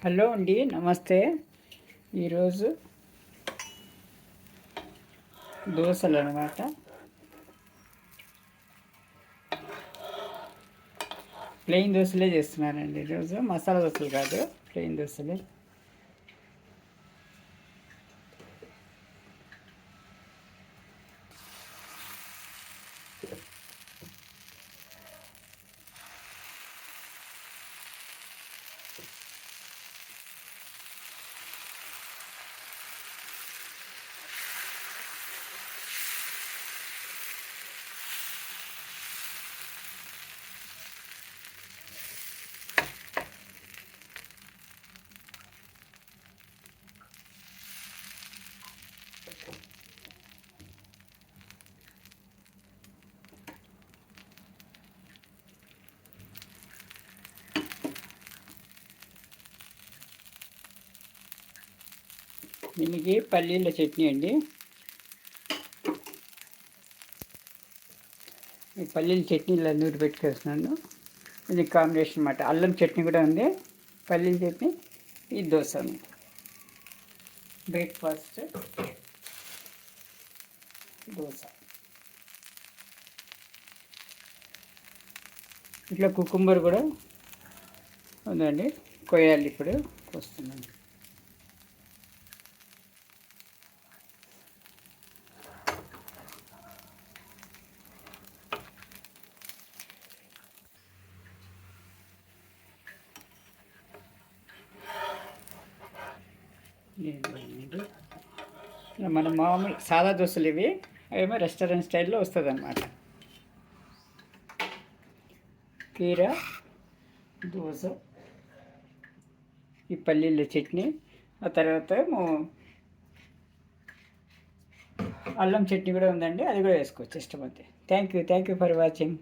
Hello అండి, నమస్తే. ఈరోజు దోశలు అనమాట. ప్లెయిన్ దోశలే చేస్తున్నానండి. ఈరోజు మసాలా దోశలు కాదు, ప్లెయిన్ దోశలే. దీనికి పల్లీల చట్నీ అండి. ఈ పల్లీల చట్నీలో నూరి పెట్టుకేస్తున్నాను. ఇది కాంబినేషన్ అన్నమాట. అల్లం చట్నీ కూడా ఉంది, పల్లీల చట్నీ, ఈ దోశ. బ్రేక్ఫాస్ట్ దోశ. ఇట్లా కుకుంబర్ కూడా ఉందండి, కొయ్యాలి. ఇప్పుడు వస్తున్నాను. మన మామూలు సాదా దోశలు ఇవి, అవేమో రెస్టారెంట్ స్టైల్లో వస్తుంది అన్నమాట. కీర దోశ, ఈ పల్లీల చట్నీ, ఆ తర్వాత అల్లం చట్నీ కూడా ఉందండి, అది కూడా వేసుకోవచ్చు ఇష్టమైతే. Thank you for watching.